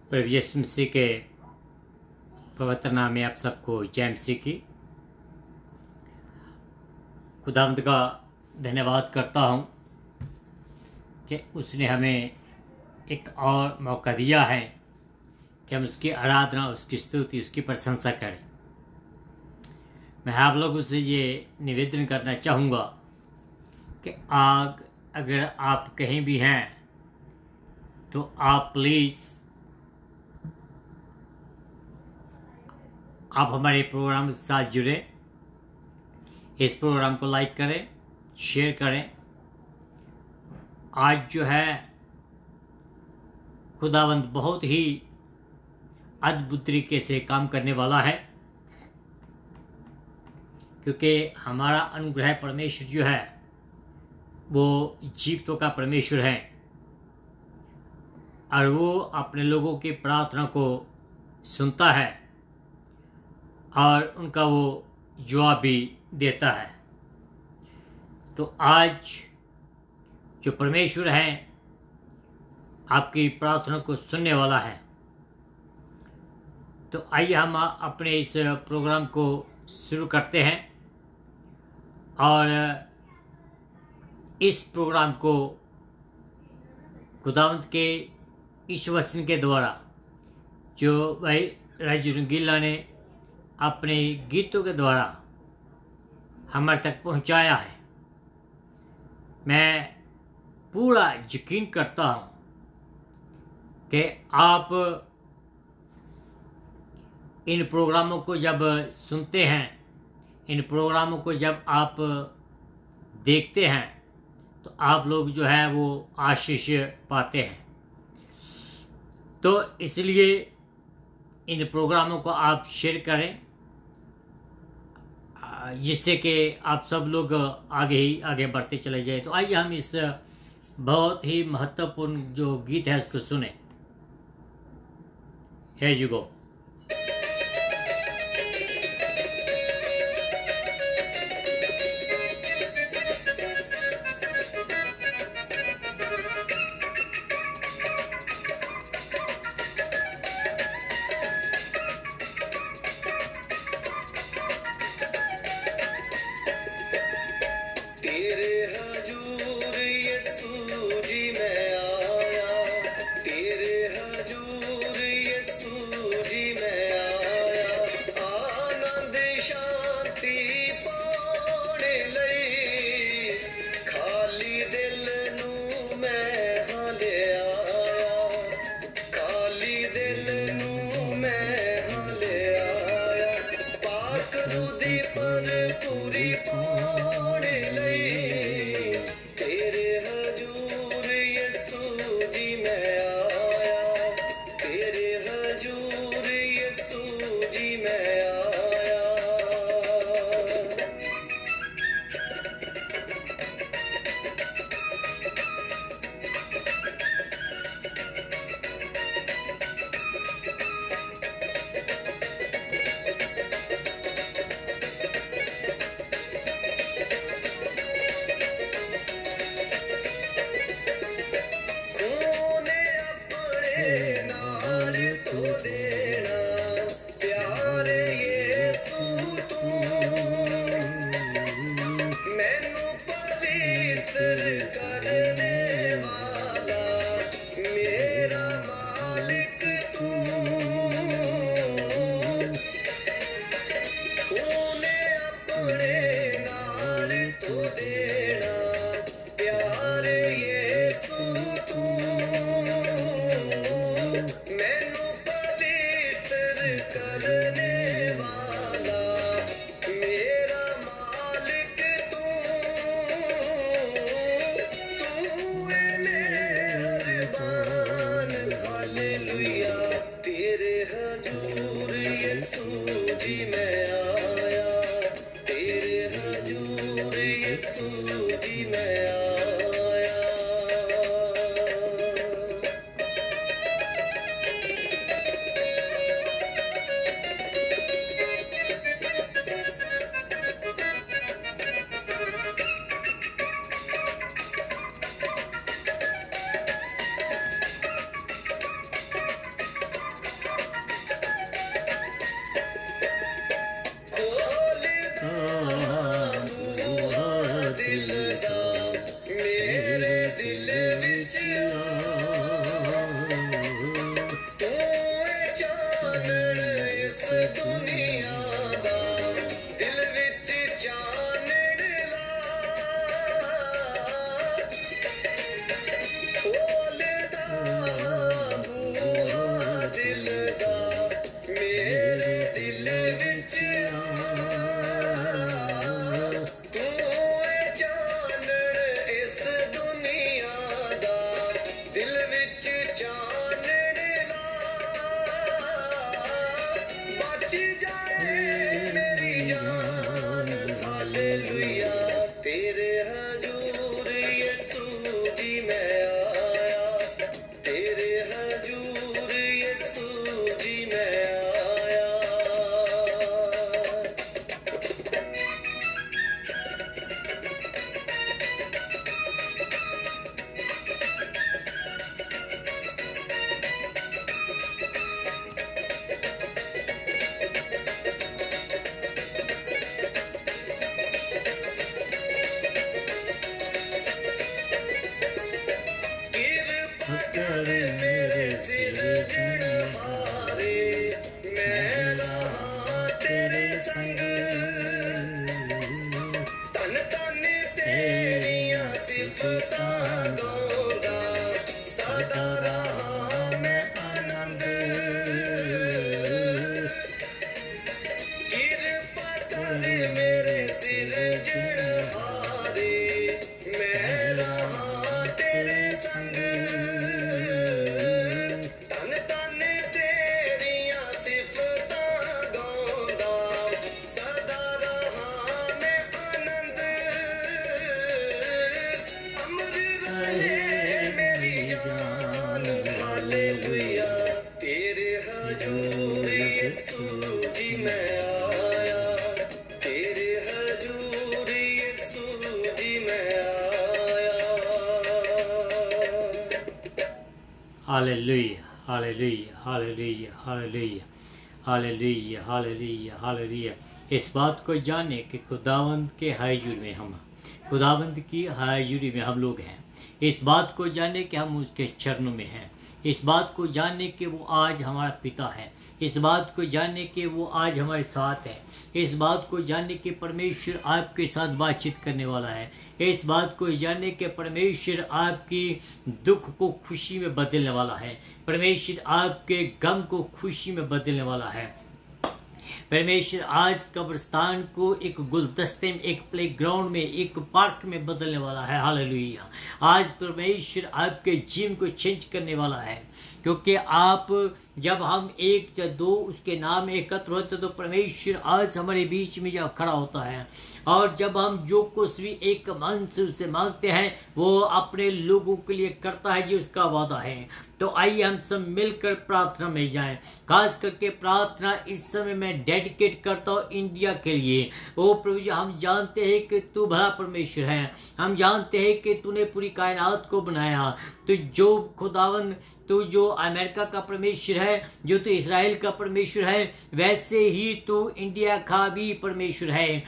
प्रभु यीशु मसीह के पवित्र नाम में आप सबको जय मसीह की। खुदावंद का धन्यवाद करता हूँ कि उसने हमें एक और मौका दिया है कि हम उसकी आराधना, उसकी स्तुति, उसकी प्रशंसा करें। मैं आप लोगों से ये निवेदन करना चाहूँगा कि अगर आप कहीं भी हैं तो आप प्लीज़ आप हमारे प्रोग्राम के साथ जुड़े, इस प्रोग्राम को लाइक करें, शेयर करें। आज जो है खुदावंद बहुत ही अद्भुत तरीके से काम करने वाला है, क्योंकि हमारा अनुग्रह परमेश्वर जो है वो जीवितों का परमेश्वर है और वो अपने लोगों की प्रार्थना को सुनता है और उनका वो जवाब भी देता है। तो आज जो परमेश्वर है आपकी प्रार्थना को सुनने वाला है। तो आइए हम अपने इस प्रोग्राम को शुरू करते हैं और इस प्रोग्राम को खुदावंत के इस वचन के द्वारा जो भाई राजू रंगीला ने अपने गीतों के द्वारा हमारे तक पहुंचाया है, मैं पूरा यकीन करता हूं कि आप इन प्रोग्रामों को जब सुनते हैं, इन प्रोग्रामों को जब आप देखते हैं तो आप लोग जो है वो आशीष पाते हैं। तो इसलिए इन प्रोग्रामों को आप शेयर करें, जिससे कि आप सब लोग आगे बढ़ते चले जाए। तो आइए हम इस बहुत ही महत्वपूर्ण जो गीत है उसको सुने। Here you go। तेरे हजूर यीशु जी दिल विच तू चानण इस दुनिया दा दिल विच चानण ला खोलदा बूहा दिल दा मेरे दिल विच तू चानण इस दुनिया दा दिल विच चानण ला बच जाए मेरी जान हालेलुया तेरे हजूर यीशु जी मैं आया तेरे हजूर यीशु जी मैं आया कृपा कर मेरे सिरजनहारे मैं रहा तेरे संग तन तन तेरियां सिफतां गाउंदा सदा रहा मैं आनंद कृपा कर मेरे सिरजनहारे मैं रहा तेरे संग तन तन तेरियां सिफतां गाउंदा सदा रहा मैं आनंद अमर रहे मेरी जान हालेलुया तेरे हजूर यीशु जी मैं आया तेरे हजूर यीशु जी मैं आया hallelujah hallelujah hallelujah hallelujah hallelujah hallelujah hallelujah. इस बात को जाने कि खुदावंद के हाजुर में हम खुदावंद की हाजुरी में हम लोग हैं। इस बात को जाने कि हम उसके चरणों में हैं। इस बात को जाने कि वो आज हमारा पिता है। इस बात को जाने कि वो आज हमारे साथ है। इस बात को जाने कि परमेश्वर आपके साथ बातचीत करने वाला है। इस बात को जाने कि परमेश्वर आपकी दुख को खुशी में बदलने वाला है। परमेश्वर आपके गम को खुशी में बदलने वाला है। परमेश्वर आज कब्रिस्तान को एक गुलदस्ते में, एक प्लेग्राउंड में, एक पार्क में बदलने वाला है। हालेलुया। आज परमेश्वर आपके जीवन को चेंज करने वाला है, क्योंकि आप जब हम एक या दो उसके नाम में एकत्र होते तो परमेश्वर आज हमारे बीच में जब खड़ा होता है। और जब हम जो कुछ भी एक मन से उससे मांगते हैं वो अपने लोगों के लिए करता है, जो उसका वादा है। तो आइए हम सब मिलकर प्रार्थना में जाएं। खास करके प्रार्थना इस समय मैं डेडिकेट करता हूँ इंडिया के लिए। ओ प्रभु जी, हम जानते हैं कि तू भला परमेश्वर है। हम जानते हैं कि तूने पूरी कायनात को बनाया। तो जो खुदावन तू जो अमेरिका का परमेश्वर है, जो तू इसराइल का परमेश्वर है, वैसे ही तू इंडिया का भी परमेश्वर है।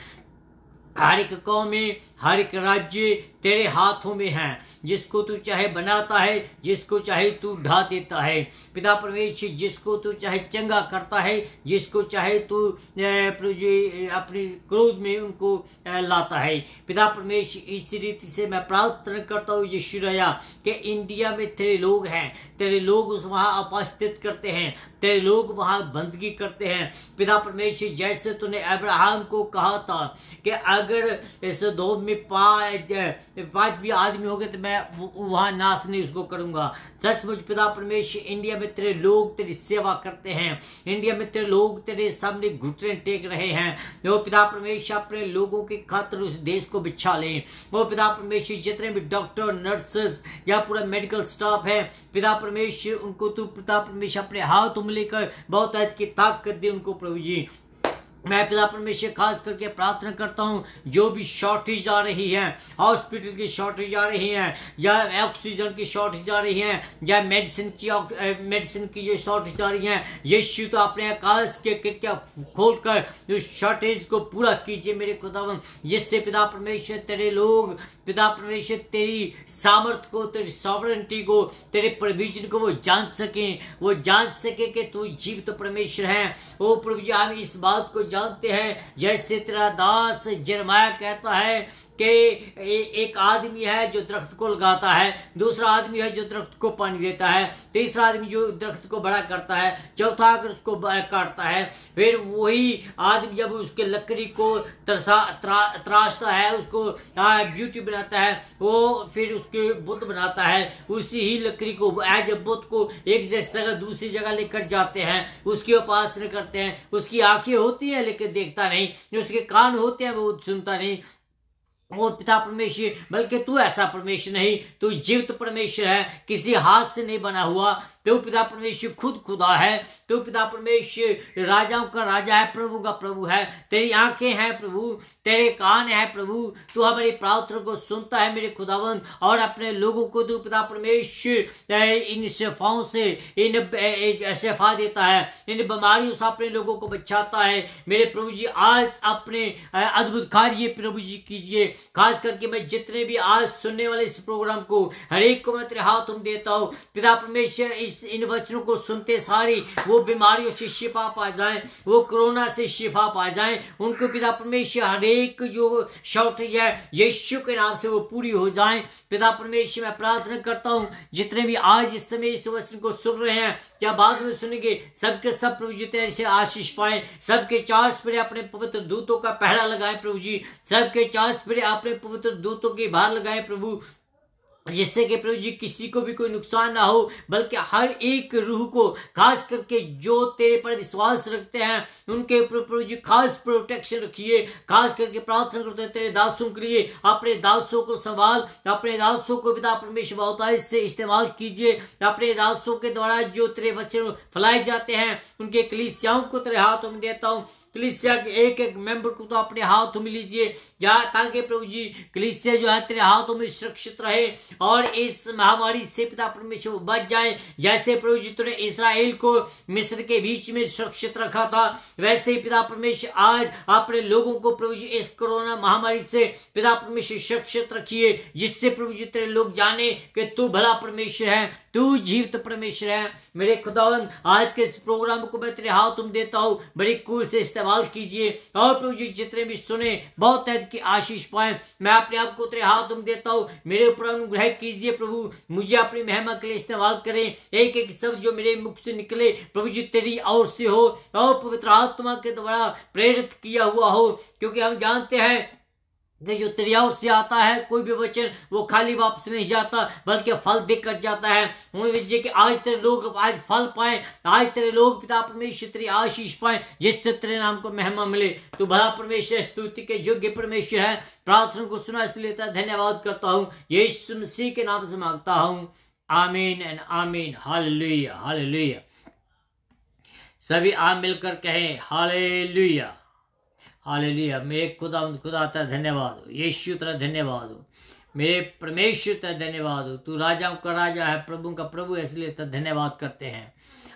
हर एक कौम में, हर एक राज्य तेरे हाथों में है। जिसको तू चाहे बनाता है, जिसको चाहे तू ढा देता है। पिता परमेश्वर, जिसको तू चाहे चंगा करता है, जिसको चाहे तू अपने क्रोध में उनको लाता है। पिता परमेश्वर, इस रीति से मैं प्रार्थना करता हूँ यीशु राजा कि इंडिया में तेरे लोग हैं, तेरे लोग वहाँ उपस्थित करते हैं, तेरे लोग वहाँ बंदगी करते हैं। पिता परमेश्वर, जैसे तूने अब्राहम को कहा था कि अगर सदोम में 5 भी आदमी हो गए तो मैं वहां नाश नहीं उसको करूंगा। सचमुच पिता परमेश्वर, इंडिया में तेरे लोग तेरी सेवा करते हैं। इंडिया में तेरे लोग तेरे सामने घुटने टेक रहे हैं। वो पिता परमेश्वर, अपने लोगों के खातिर उस देश को बिछा ले। वो पिता परमेश्वर, जितने भी डॉक्टर, नर्सेस या पूरा मेडिकल स्टाफ है, पिता परमेश्वर, उनको तू पिता परमेश्वर अपने हाथों में लेकर बहुत की ताकत दे उनको प्रभु जी। मैं पिता परमेश्वर खास करके प्रार्थना करता हूँ, जो भी शॉर्टेज आ रही है, हॉस्पिटल की शॉर्टेज आ रही है, या ऑक्सीजन की शॉर्टेज आ रही है, या मेडिसिन की जो शॉर्टेज आ रही है, यीशु तो अपने आकाश के खिड़कियां खोलकर उस शॉर्टेज को पूरा कीजिए मेरे खुदावन, जिससे पिता परमेश्वर तेरे लोग, पिता परमेश्वर तेरी सामर्थ को, तेरी सॉवरेंटी को, तेरे प्रोविजन को वो जान सके कि तू जीवित परमेश्वर है। ओ प्रभु जी, हम इस बात को जानते हैं, जैसे तेरा दास यिर्मयाह कहता है कि एक आदमी है जो दरख्त को लगाता है, दूसरा आदमी है जो दरख्त को पानी देता है, तीसरा आदमी जो दरख्त को बड़ा करता है, चौथा आकर उसको काटता है, फिर वही आदमी जब उसके लकड़ी को तराशता है, उसको ब्यूटी बनाता है, वो फिर उसके बुत बनाता है, उसी ही लकड़ी को एज ए बुत को एक जगह दूसरी जगह लेकर जाते हैं, उसकी उपासना करते हैं। उसकी आंखें होती है लेकिन देखता नहीं, उसके कान होते हैं वो सुनता नहीं। वो पिता परमेश्वर, बल्कि तू ऐसा परमेश्वर नहीं, तू जीवित परमेश्वर है, किसी हाथ से नहीं बना हुआ। तू पिता परमेश्वर खुद खुदा है, तू पिता परमेश्वर राजाओं का राजा है, प्रभु का प्रभु है। तेरी आंखें हैं प्रभु, तेरे कान है प्रभु, तू हमारी प्रार्थना को सुनता है मेरे खुदावन, और अपने लोगों को तू पिता परमेश्वर इन शफाओं से इन शफा देता है, इन बीमारियों से अपने लोगों को बचाता है मेरे प्रभु जी। आज अपने अद्भुत कार्य प्रभु जी कीजिए, खास करके मैं जितने भी आज सुनने वाले इस प्रोग्राम को हर एक को मैं तेरे हाथ में देता हूँ पिता परमेश्वर। इन वचनों को सुनते सारी वो बीमारियों से शिफा पा जाए, वो कोरोना से शिफा पा जाए, उनको पिता परमेश्वर हर एक जो शॉर्टेज है यीशु के नाम से वो पूरी हो जाए। पिता परमेश्वर मैं प्रार्थना करता हूँ जितने भी आज इस समय इस वचन को सुन रहे हैं क्या बाद में सुनेंगे, सबके सब प्रभु जी तेरे से आशीष पाए, सबके चार स्प्रे अपने पवित्र दूतों का पहरा लगाए प्रभु जी, सबके चार स्प्रे अपने पवित्र दूतों के बाहर लगाए प्रभु, जिससे कि प्रभु जी किसी को भी कोई नुकसान ना हो, बल्कि हर एक रूह को, खास करके जो तेरे पर विश्वास रखते हैं उनके प्रभु जी खास प्रोटेक्शन रखिए। खास करके प्रार्थना करते हैं तेरे दासों के लिए, अपने दासों को संभाल, अपने दासों को पिता परमेश्वर बहुतायत से इस्तेमाल कीजिए। अपने दासों के द्वारा जो तेरे वचन फैलाए जाते हैं उनके कलीसियाओं को तेरे हाथों में देता हूँ। कलीसिया के एक एक मेंबर को तो अपने हाथों में लीजिए, ताकि प्रभु जी कलीसिया जो है तेरे हाथों में सुरक्षित रहे और इस महामारी से पिता परमेश्वर बच जाए। जैसे प्रभु जी तूने इस्राएल को मिस्र के बीच में सुरक्षित रखा था, वैसे ही पिता परमेश्वर आज अपने लोगों को प्रभु जी इस कोरोना महामारी से पिता परमेश्वर सुरक्षित रखिए, जिससे प्रभु जी तेरे लोग जाने कि तू भला परमेश्वर है, तू जीवित परमेश्वर है। मेरे खुदावन आज के इस प्रोग्राम को मैं तेरे हाथों में देता हूँ, बड़ी कुल से इस्तेमाल कीजिए और प्रभु जी जितने भी सुने बहुत की आशीष पाए। मैं अपने आप को तेरे हाथों में देता हूँ, मेरे ऊपर अनुग्रह कीजिए प्रभु, मुझे अपनी महिमा के लिए इस्तेमाल करें। एक एक शब्द जो मेरे मुख से निकले प्रभु जी तेरी ओर से हो और पवित्र आत्मा के द्वारा प्रेरित किया हुआ हो, क्योंकि हम जानते हैं कि जो तेरी ओर से आता है कोई भी वचन वो खाली वापस नहीं जाता बल्कि फल देकर जाता है। कि आज तेरे लोग आज फल पाए, आज तेरे लोग पिता परमेश्वर तेरी आशीष पाए, जिससे तेरे नाम को महिमा मिले। तू भला परमेश्वर, स्तुति के योग्य परमेश्वर है। प्रार्थना को सुना इसलिए धन्यवाद करता हूँ, यीशु मसीह के नाम से मांगता हूँ, आमीन एंड आमीन। Hallelujah hallelujah. सभी आप मिलकर कहें हालेलुया हालेलुया। मेरे खुदा तेरा धन्यवाद हो, यीशु तेरा धन्यवाद हो, मेरे परमेश्वर तेरा धन्यवाद हो। तू राजाओं का राजा है, प्रभु का प्रभु है, इसलिए तेरा धन्यवाद करते हैं।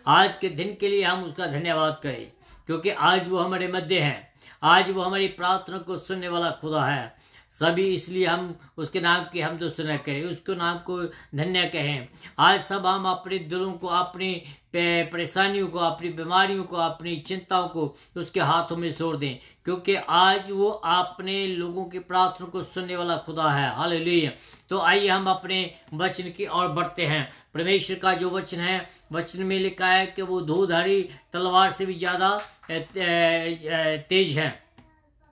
आज के दिन के लिए हम उसका धन्यवाद करें, क्योंकि आज वो हमारे मध्य है, आज वो हमारी प्रार्थना को सुनने वाला खुदा है। सभी इसलिए हम उसके नाम की हम सुना करें, उसको नाम को धन्य कहें। आज सब हम अपने दिलों को, अपनी परेशानियों को, अपनी बीमारियों को, अपनी चिंताओं को उसके हाथों में छोड़ दें, क्योंकि आज वो अपने लोगों की प्रार्थना को सुनने वाला खुदा है। हालेलुया। तो आइए हम अपने वचन की ओर बढ़ते हैं। परमेश्वर का जो वचन है, वचन में लिखा है कि वो धोधारी तलवार से भी ज्यादा तेज है।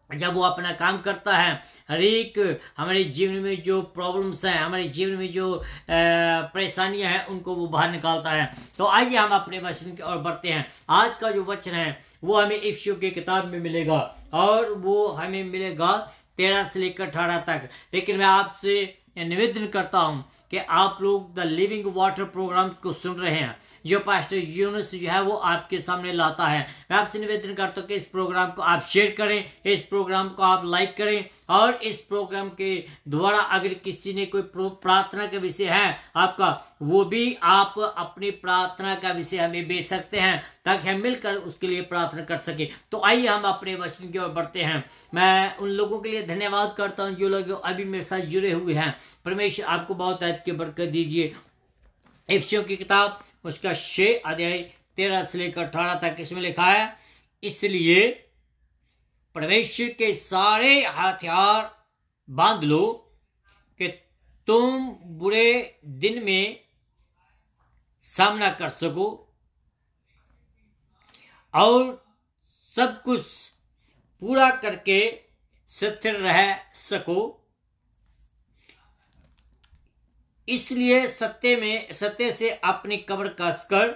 जब वो अपना काम करता है, हर एक हमारे जीवन में जो प्रॉब्लम्स हैं, हमारे जीवन में जो परेशानियां हैं, उनको वो बाहर निकालता है। तो आइए हम अपने वचन की ओर बढ़ते हैं। आज का जो वचन है वो हमें इफिसियों की किताब में मिलेगा और वो हमें मिलेगा 13 से लेकर 18 तक। लेकिन मैं आपसे निवेदन करता हूं कि आप लोग द लिविंग वाटर प्रोग्राम्स को सुन रहे हैं जो पास्टर यूनुस जो है वो आपके सामने लाता है। मैं आपसे निवेदन करता हूँ कि इस प्रोग्राम को आप शेयर करें, इस प्रोग्राम को आप लाइक करें, और इस प्रोग्राम के द्वारा अगर किसी ने कोई प्रार्थना का विषय है आपका, वो भी आप अपनी प्रार्थना का विषय हमें भेज सकते हैं ताकि हम मिलकर उसके लिए प्रार्थना कर सके। तो आइए हम अपने वचन की ओर बढ़ते हैं। मैं उन लोगों के लिए धन्यवाद करता हूँ जो लोग अभी मेरे साथ जुड़े हुए हैं। परमेश्वर आपको बहुत ऐत की बरकत दीजिए। इफिसियों की किताब उसका 6 अध्याय 13 से लेकर 18 तक इसमें लिखा है, इसलिए परमेश्वर के सारे हथियार बांध लो कि तुम बुरे दिन में सामना कर सको और सब कुछ पूरा करके स्थिर रह सको। इसलिए सत्य से अपनी कमर कसकर,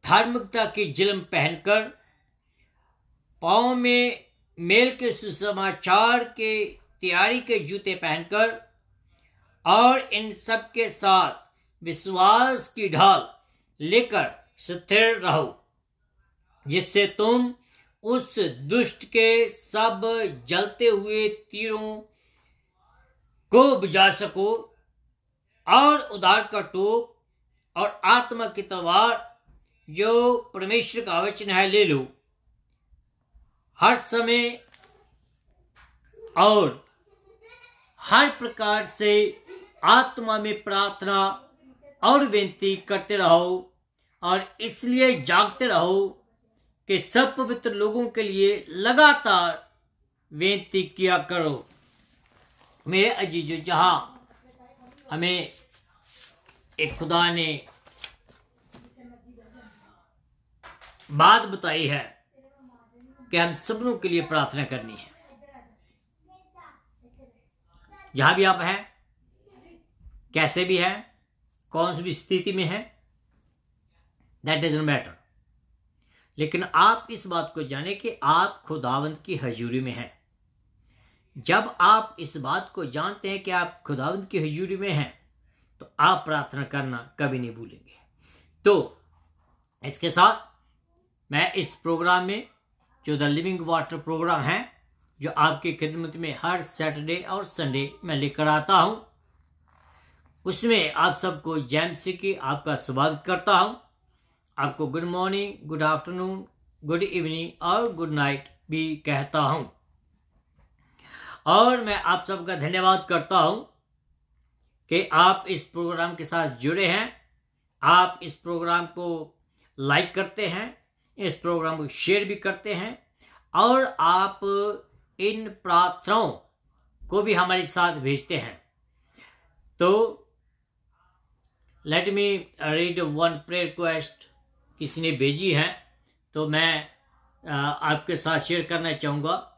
धार्मिकता की जिल्म पहनकर, पांव में मेल के सुसमाचार के तैयारी के जूते पहनकर, और इन सब के साथ विश्वास की ढाल लेकर स्थिर रहो, जिससे तुम उस दुष्ट के सब जलते हुए तीरों को बुझा सको, और उद्धार का टोप और आत्मा की तलवार जो परमेश्वर का वचन है ले लो। हर समय और हर प्रकार से आत्मा में प्रार्थना और विनती करते रहो, और इसलिए जागते रहो कि सब पवित्र लोगों के लिए लगातार विनती किया करो। मेरे अजीजों, जहां हमें एक खुदा ने बात बताई है कि हम सबनों के लिए प्रार्थना करनी है, जहां भी आप हैं, कैसे भी हैं, कौन सी भी स्थिति में हैं, दैट डजंट मैटर, लेकिन आप इस बात को जाने कि आप खुदावंद की हजूरी में हैं। जब आप इस बात को जानते हैं कि आप खुदावंद की हजूरी में हैं, तो आप प्रार्थना करना कभी नहीं भूलेंगे। तो इसके साथ मैं इस प्रोग्राम में, जो द लिविंग वाटर प्रोग्राम है, जो आपकी खिदमत में हर सैटरडे और संडे में लेकर आता हूं, उसमें आप सबको जैमसी की आपका स्वागत करता हूं। आपको good morning, good afternoon, good evening और गुड नाइट भी कहता हूं। और मैं आप सबका धन्यवाद करता हूं कि आप इस प्रोग्राम के साथ जुड़े हैं। आप इस प्रोग्राम को लाइक करते हैं, इस प्रोग्राम को शेयर भी करते हैं, और आप इन प्रार्थनाओं को भी हमारे साथ भेजते हैं। तो let me read one prayer request किसी ने भेजी है, तो मैं आपके साथ शेयर करना चाहूँगा।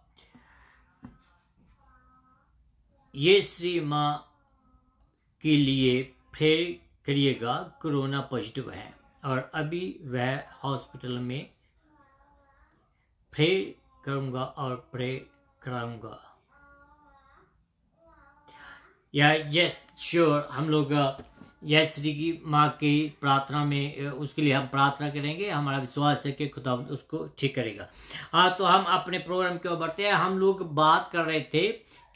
ये श्री माँ के लिए प्रेयर करिएगा, कोरोना पॉजिटिव है और अभी वह हॉस्पिटल में। प्रेयर करूँगा और प्रे कराऊँगा। या यस श्योर, हम लोग यस श्री की माँ की प्रार्थना में उसके लिए हम प्रार्थना करेंगे। हमारा विश्वास है कि खुदा उसको ठीक करेगा। तो हम अपने प्रोग्राम की ओर बढ़ते हैं। हम लोग बात कर रहे थे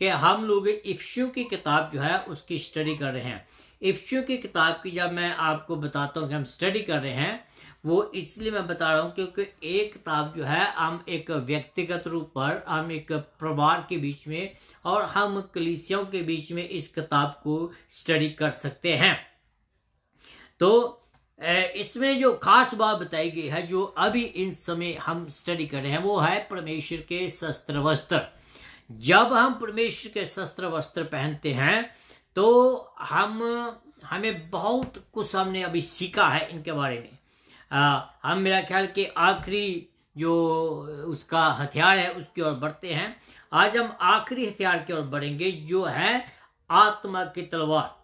कि हम लोग इफिसियों की किताब जो है उसकी स्टडी कर रहे हैं। इफिसियों की किताब की जब मैं आपको बताता हूँ कि हम स्टडी कर रहे हैं, वो इसलिए मैं बता रहा हूँ क्योंकि एक किताब जो है हम एक व्यक्तिगत रूप पर, हम एक परिवार के बीच में और हम कलीसियाओं के बीच में इस किताब को स्टडी कर सकते हैं। तो इसमें जो खास बात बताई गई है, जो अभी इन समय हम स्टडी कर रहे हैं, वो है परमेश्वर के शस्त्र वस्त्र। जब हम परमेश्वर के शस्त्र वस्त्र पहनते हैं तो हमें बहुत कुछ हमने अभी सीखा है इनके बारे में। हम मेरा ख्याल कि आखिरी जो उसका हथियार है उसकी ओर बढ़ते हैं। आज हम आखिरी हथियार की ओर बढ़ेंगे, जो है आत्मा की तलवार।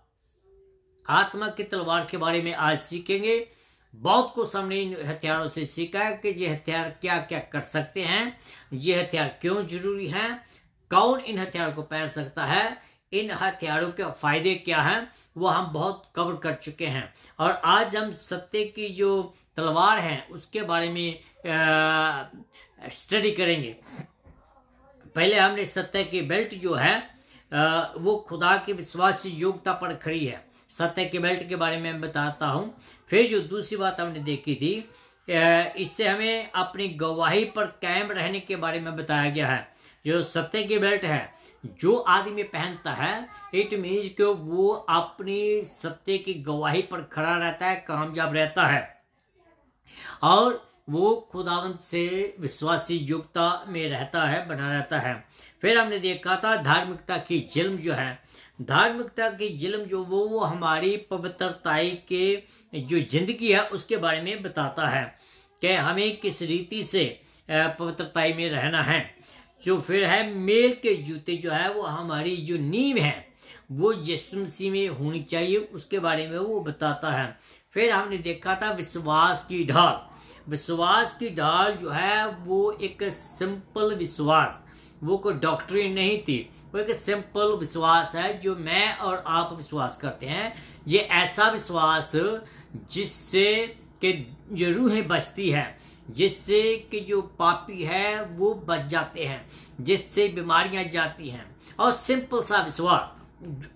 आत्मा की तलवार के बारे में आज सीखेंगे। बहुत कुछ हमने इन हथियारों से सीखा है कि ये हथियार क्या क्या कर सकते हैं, ये हथियार क्यों जरूरी हैं, कौन इन हथियारों को पहन सकता है, इन हथियारों के फायदे क्या हैं, वो हम बहुत कवर कर चुके हैं। और आज हम सत्य की जो तलवार है उसके बारे में स्टडी करेंगे। पहले हमने सत्य की बेल्ट जो है वो खुदा के विश्वास की योग्यता पर खड़ी है। सत्य के बेल्ट के बारे में मैं बताता हूँ। फिर जो दूसरी बात हमने देखी थी, इससे हमें अपनी गवाही पर कायम रहने के बारे में बताया गया है। जो सत्य की बेल्ट है जो आदमी पहनता है, इट मीन्स कि वो अपनी सत्य की गवाही पर खड़ा रहता है, कामयाब रहता है और वो खुदावंत से विश्वासी योग्यता में रहता है, बना रहता है। फिर हमने देखा था धार्मिकता की जिल्म जो है, धार्मिकता की जिल्म जो वो हमारी पवित्रताई के जो जिंदगी है उसके बारे में बताता है कि हमें किस रीति से पवित्रताई में रहना है। जो फिर है मेल के जूते जो है वो हमारी जो नींव है वो यीशु मसीह में होनी चाहिए, उसके बारे में वो बताता है। फिर हमने देखा था विश्वास की ढाल। विश्वास की ढाल जो है वो एक सिंपल विश्वास, वो कोई डॉक्ट्रिन नहीं थी, वो एक सिंपल विश्वास है जो मैं और आप विश्वास करते हैं। ये ऐसा विश्वास जिससे कि जो रूहें बचती है, जिससे कि जो पापी है वो बच जाते हैं, जिससे बीमारियां जाती हैं। और सिंपल सा विश्वास,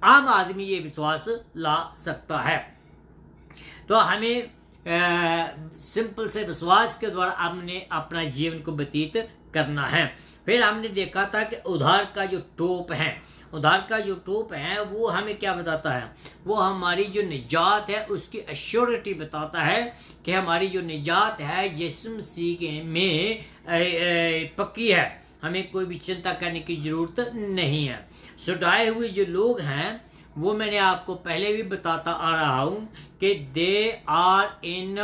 आम आदमी ये विश्वास ला सकता है। तो हमें सिंपल से विश्वास के द्वारा हमने अपना जीवन को व्यतीत करना है। फिर हमने देखा था कि उद्धार का जो टोप है, उद्धार का जो टोप है वो हमें क्या बताता है, वो हमारी जो निजात है उसकी एश्योरिटी बताता है कि हमारी जो निजात है यीशु मसीह में पक्की है, हमें कोई भी चिंता करने की जरूरत नहीं है। छुड़ाए हुए जो लोग हैं वो मैंने आपको पहले भी बताता आ रहा हूं कि दे आर इन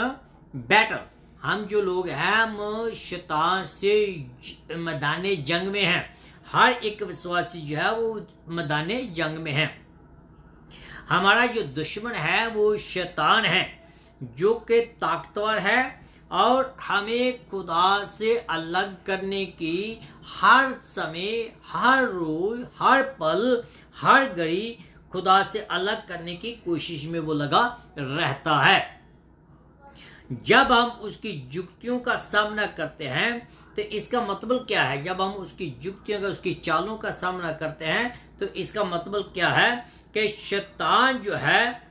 बैटल। हम जो लोग हैं हम शैतान से मैदाने जंग में हैं। हर एक विश्वासी जो है वो मैदाने जंग में है। हमारा जो दुश्मन है वो शैतान है जो कि ताकतवर है और हमें खुदा से अलग करने की हर समय, हर रोज, हर पल, हर घड़ी खुदा से अलग करने की कोशिश में वो लगा रहता है। जब हम उसकी युक्तियों का सामना करते हैं तो इसका मतलब क्या है, जब हम उसकी युक्तियों का, उसकी चालों का सामना करते हैं तो इसका मतलब क्या है कि शैतान जो है,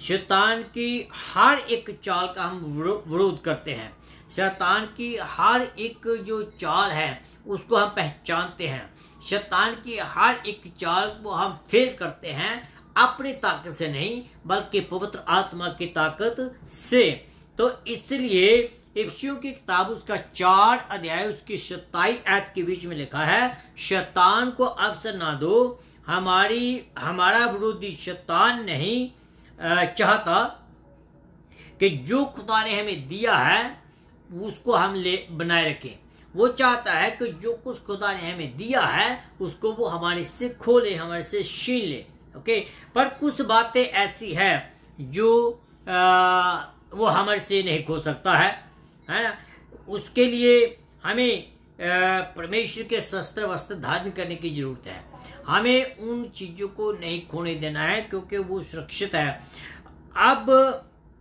शैतान की हर एक चाल का हम विरोध करते हैं। शैतान की हर एक जो चाल है उसको हम पहचानते हैं। शैतान की हर एक चाल को हम फेल करते हैं, अपनी ताकत से नहीं बल्कि पवित्र आत्मा की ताकत से। तो इसलिए इफिसियों की किताब उसका 4 अध्याय उसकी 27 आयत के बीच में लिखा है, शैतान को अवसर ना दो। हमारा विरोधी शैतान नहीं चाहता कि जो खुदा ने हमें दिया है उसको हम ले बनाए रखें। वो चाहता है कि जो कुछ खुदा ने हमें दिया है उसको वो हमारे से खोले, हमारे से छीन ले। ओके, पर कुछ बातें ऐसी है जो वो हमारे से नहीं खो सकता है ना। उसके लिए हमें परमेश्वर के शस्त्र वस्त्र धारण करने की जरूरत है। हमें उन चीजों को नहीं खोने देना है क्योंकि वो सुरक्षित है। अब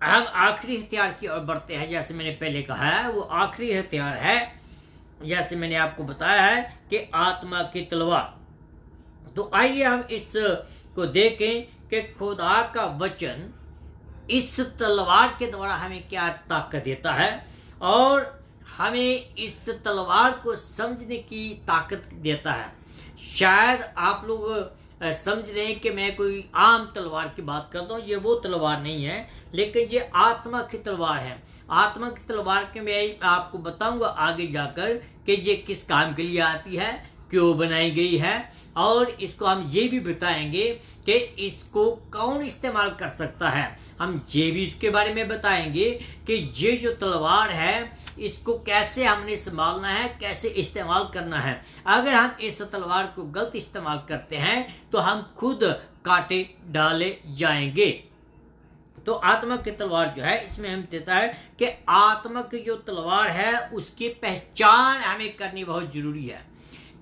हम आखिरी हथियार की ओर बढ़ते हैं। जैसे मैंने पहले कहा है वो आखिरी हथियार है, जैसे मैंने आपको बताया है कि आत्मा की तलवार। तो आइए हम इस को देखें कि खुदा का वचन इस तलवार के द्वारा हमें क्या ताकत देता है और हमें इस तलवार को समझने की ताकत देता है। शायद आप लोग समझ रहे हैं कि मैं कोई आम तलवार की बात करता हूँ, ये वो तलवार नहीं है, लेकिन ये आत्मा की तलवार है। आत्मा की तलवार के मैं आपको बताऊंगा आगे जाकर कि ये किस काम के लिए आती है, क्यों बनाई गई है, और इसको हम ये भी बताएंगे कि इसको कौन इस्तेमाल कर सकता है। हम ये भी इसके बारे में बताएंगे कि ये जो तलवार है इसको कैसे हमने संभालना है, कैसे इस्तेमाल करना है। अगर हम इस तलवार को गलत इस्तेमाल करते हैं तो हम खुद काटे डाले जाएंगे। तो आत्मा की तलवार जो है इसमें हम देता है कि आत्मा की जो तलवार है उसकी पहचान हमें करनी बहुत जरूरी है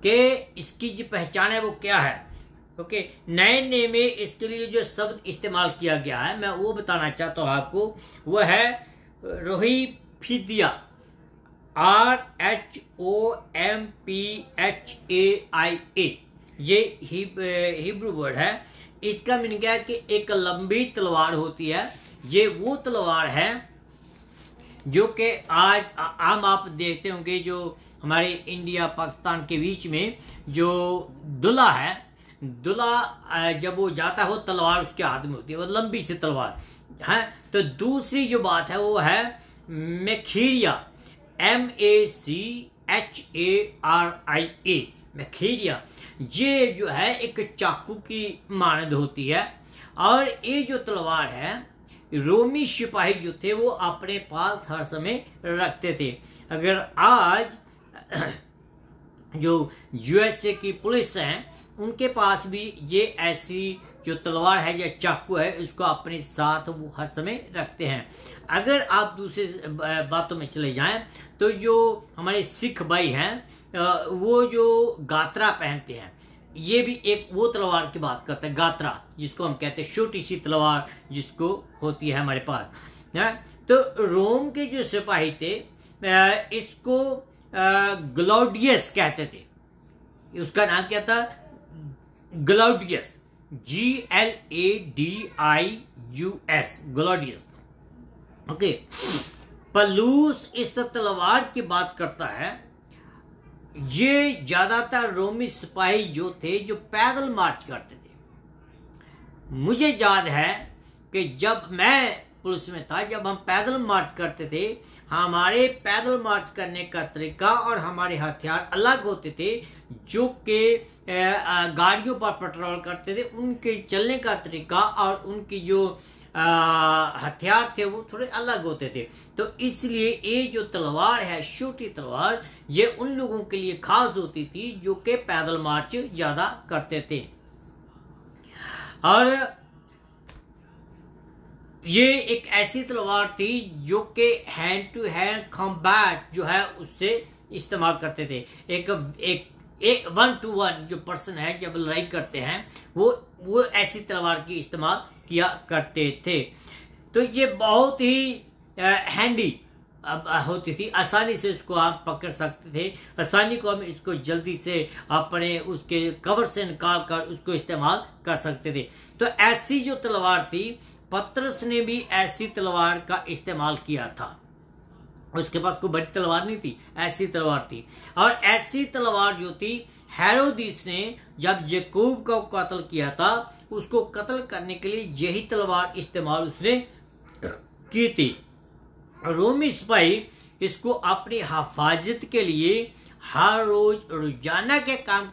कि इसकी जो पहचान है वो क्या है। ओके, नए ने में इसके लिए जो शब्द इस्तेमाल किया गया है मैं वो बताना चाहता हूँ आपको, वो है रोहिफिदिया, RHOMPHAIA। ये हिब्रू वर्ड है। इसका मीनिंग क्या है कि एक लंबी तलवार होती है। ये वो तलवार है जो कि आज आम आप देखते होंगे, जो हमारे इंडिया पाकिस्तान के बीच में जो दुल्हा है, दुल्हा जब वो जाता है वो तलवार उसके हाथ में होती है, वो लंबी सी तलवार है। तो दूसरी जो बात है वो है मैखीरिया, MACHARIA, मैखीरिया। ये जो है एक चाकू की मानद होती है। और ये जो तलवार है रोमी सिपाही जो थे वो अपने पास हर समय रखते थे। अगर आज जो USA की पुलिस है उनके पास भी ये ऐसी जो तलवार है या चाकू है उसको अपने साथ वो हर समय रखते हैं। अगर आप दूसरे बातों में चले जाएं तो जो हमारे सिख भाई हैं वो जो गात्रा पहनते हैं, ये भी एक वो तलवार की बात करता है, गात्रा, जिसको हम कहते हैं छोटी सी तलवार जिसको होती है हमारे पास है। तो रोम के जो सिपाही थे इसको ग्लॉडियस कहते थे। उसका नाम क्या था? ग्लॉडियस, GLADIUS, ग्लॉडियस। ओके, पलूस इस तलवार की बात करता है। ये ज्यादातर रोमी सिपाही जो थे जो पैदल मार्च करते थे। मुझे याद है कि जब मैं पुलिस में था, जब हम पैदल मार्च करते थे, हमारे पैदल मार्च करने का तरीका और हमारे हथियार अलग होते थे। जो कि गाड़ियों पर पेट्रोल करते थे उनके चलने का तरीका और उनकी जो हथियार थे वो थोड़े अलग होते थे। तो इसलिए ये जो तलवार है, छोटी तलवार, ये उन लोगों के लिए खास होती थी जो कि पैदल मार्च ज्यादा करते थे। और ये एक ऐसी तलवार थी जो कि हैंड टू हैंड कॉम्बैट जो है उससे इस्तेमाल करते थे। एक 1-to-1 जो पर्सन है जब लड़ाई करते हैं वो ऐसी तलवार की इस्तेमाल किया करते थे। तो ये बहुत ही हैंडी होती थी, आसानी से इसको आप पकड़ सकते थे, आसानी को हम इसको जल्दी से अपने उसके कवर से निकाल कर उसको इस्तेमाल कर सकते थे। तो ऐसी जो तलवार थी, पतरस ने भी ऐसी तलवार का इस्तेमाल किया था। उसके पास कोई बड़ी तलवार नहीं थी, ऐसी तलवार थी। और ऐसी तलवार जो थी, हेरोदिस ने जब याकूब को कत्ल किया था, उसको कत्ल करने के लिए यही तलवार इस्तेमाल उसने की थी। रोमी सिपाही इसको अपनी हिफाजत के लिए हर रोज रोजाना के काम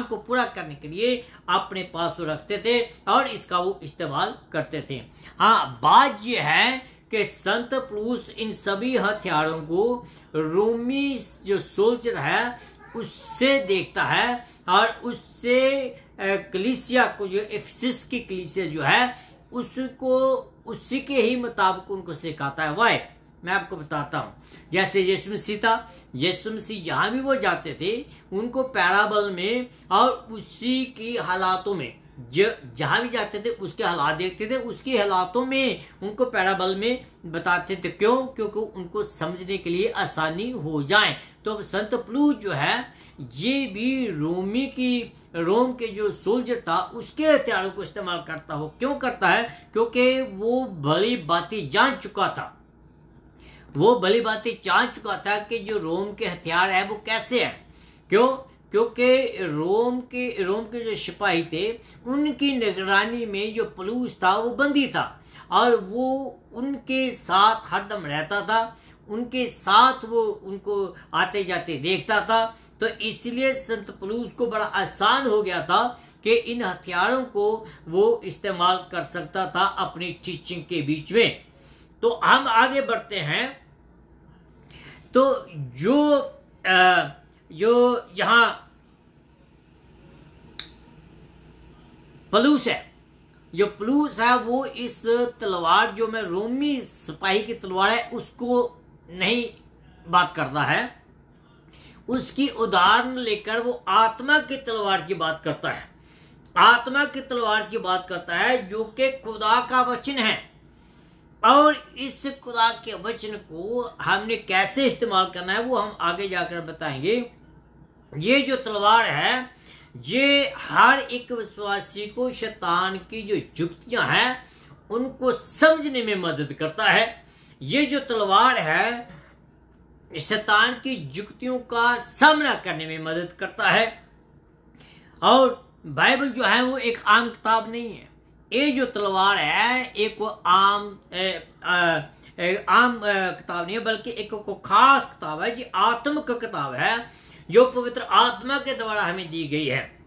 को पूरा करने के लिए अपने पास रखते थे और इसका वो इस्तेमाल करते थे। हाँ, बात यह है कि संत पौलुस इन सभी हथियारों को रोमी जो सोल्जर है उससे देखता है और उससे कलीसिया को, जो इफिसस की कलीसिया जो है, उसको उसी के ही मुताबिक उनको सिखाता है। वाई मैं आपको बताता हूँ। जैसे यीशु मसीह था, यीशु मसीह जहां भी वो जाते थे उनको पैराबल में और उसी की हालातों में, जहां भी जाते थे उसके हालात देखते थे, उसके हालातों में उनको पैराबल में बताते थे। क्यों? क्योंकि उनको समझने के लिए आसानी हो जाए। तो संत पौलुस जो है ये भी रोम के जो सोल्जर था उसके हथियारों को इस्तेमाल करता हो। क्यों करता है? क्योंकि वो भली बातें जान चुका था। वो भली बातें जान चुका था कि जो रोम के हथियार है वो कैसे है। क्यों? क्योंकि रोम के जो सिपाही थे उनकी निगरानी में जो पौलुस था वो बंदी था और वो उनके साथ हरदम रहता था, उनके साथ वो उनको आते जाते देखता था। तो इसलिए संत पौलुस को बड़ा आसान हो गया था कि इन हथियारों को वो इस्तेमाल कर सकता था अपनी टीचिंग के बीच में। तो हम आगे बढ़ते हैं। तो जो यहां पौलुस है वो इस तलवार जो मैं रोमी सिपाही की तलवार है उसको नहीं बात करता है, उसकी उदाहरण लेकर वो आत्मा की तलवार की बात करता है। आत्मा की तलवार की बात करता है, जो कि खुदा का वचन है। और इस खुदा के वचन को हमने कैसे इस्तेमाल करना है वो हम आगे जाकर बताएंगे। ये जो तलवार है, ये हर एक विश्वासी को शैतान की जो युक्तियां हैं उनको समझने में मदद करता है। ये जो तलवार है शैतान की युक्तियों का सामना करने में मदद करता है। और बाइबल जो है वो एक आम किताब नहीं है। ये जो तलवार है एक वो आम किताब नहीं है, बल्कि एक को खास किताब है। ये आत्मिक किताब है जो पवित्र आत्मा के द्वारा हमें दी गई है।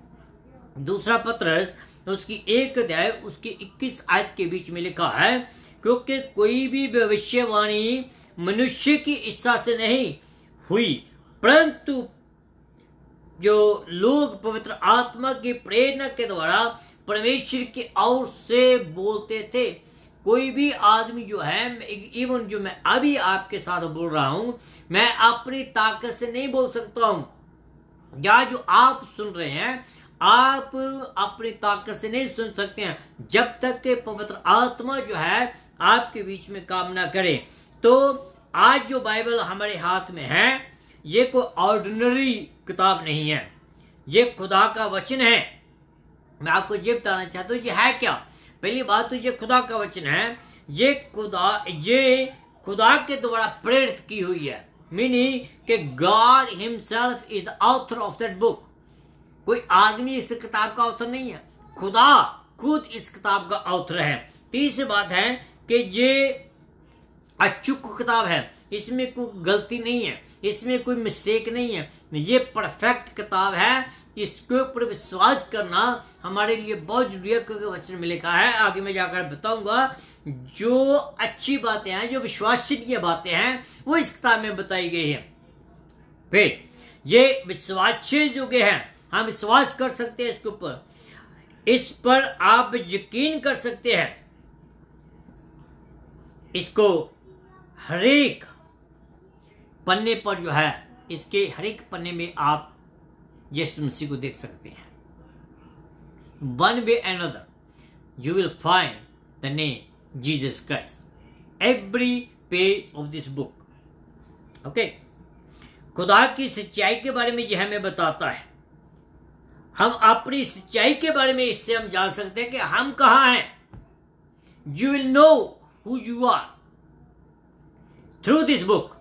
दूसरा पत्रस उसकी 1 अध्याय उसकी 21 आयत के बीच में लिखा है, क्योंकि कोई भी भविष्यवाणी मनुष्य की इच्छा से नहीं हुई, परंतु जो लोग पवित्र आत्मा की प्रेरणा के द्वारा परमेश्वर की ओर से बोलते थे। कोई भी आदमी जो है, इवन जो मैं अभी आपके साथ बोल रहा हूं, मैं अपनी ताकत से नहीं बोल सकता हूं, या जो आप सुन रहे हैं आप अपनी ताकत से नहीं सुन सकते हैं जब तक कि पवित्र आत्मा जो है आपके बीच में काम ना करे। तो आज जो बाइबल हमारे हाथ में है ये कोई ऑर्डिनरी किताब नहीं है, ये खुदा का वचन है। मैं आपको ये बताना चाहता हूँ ये है क्या। पहली बात तो ये खुदा का वचन है, ये खुदा के द्वारा प्रेरित की हुई है, मीनिंग कि God himself is the author of that book. कोई आदमी इस किताब का ऑथर नहीं है, खुदा खुद इस किताब का ऑथर है। तीसरी बात है कि ये अचूक किताब है, इसमें कोई गलती नहीं है, इसमें कोई मिस्टेक नहीं है, ये परफेक्ट किताब है। इसके ऊपर विश्वास करना हमारे लिए बहुत जरूरी है, क्योंकि वचन में लिखा है, आगे मैं जाकर बताऊंगा, जो अच्छी बातें हैं, जो विश्वसनीय बातें हैं वो इस किताब में बताई गई है। फिर ये विश्वास्य योग्य है, हम विश्वास कर सकते हैं इसके ऊपर, इस पर आप यकीन कर सकते हैं। इसको हरेक पन्ने पर जो है, इसके हरेक पन्ने में आप यीशु मसीह को देख सकते हैं। One way another you will find the name Jesus Christ every page of this book. Okay, खुदा की सच्चाई के बारे में यह हमें बताता है। हम अपनी सच्चाई के बारे में इससे हम जान सकते हैं कि हम कहां हैं। You will know who you are through this book.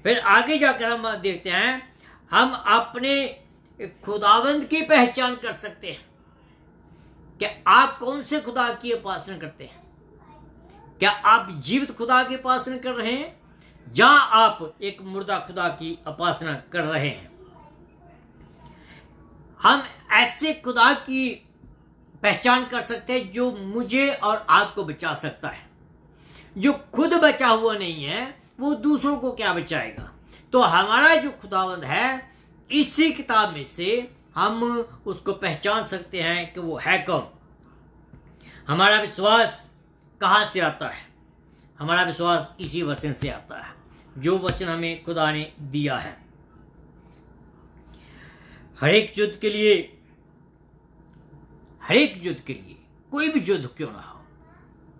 फिर आगे जाकर हम देखते हैं, हम अपने खुदावंद की पहचान कर सकते हैं। क्या आप कौन से खुदा की उपासना करते हैं? क्या आप जीवित खुदा की उपासना कर रहे हैं, या आप एक मुर्दा खुदा की उपासना कर रहे हैं? हम ऐसे खुदा की पहचान कर सकते हैं जो मुझे और आपको बचा सकता है। जो खुद बचा हुआ नहीं है वो दूसरों को क्या बचाएगा। तो हमारा जो खुदावंद है, इसी किताब में से हम उसको पहचान सकते हैं कि वो है कौन। हमारा विश्वास कहां से आता है? हमारा विश्वास इसी वचन से आता है, जो वचन हमें खुदा ने दिया है। हर एक युद्ध के लिए, कोई भी युद्ध क्यों ना हो,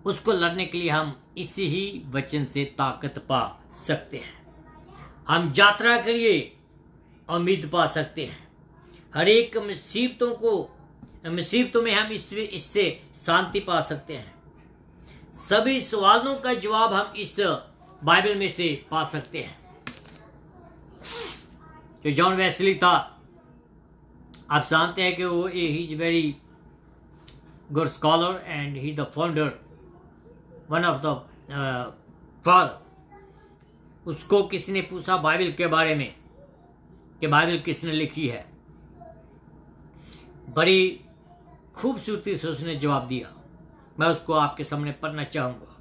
उसको लड़ने के लिए हम इसी ही वचन से ताकत पा सकते हैं। हम यात्रा के लिए उम्मीद पा सकते हैं। हर एक मुसीबतों में हम इससे शांति पा सकते हैं। सभी सवालों का जवाब हम इस बाइबल में से पा सकते हैं। जो जॉन वेस्ली था, आप जानते हैं कि वो he is very good scholar and he the founder, one of the father. उसको किसी ने पूछा बाइबल के बारे में कि बाइबल किसने लिखी है। बड़ी खूबसूरती से उसने जवाब दिया। मैं उसको आपके सामने पढ़ना चाहूंगा।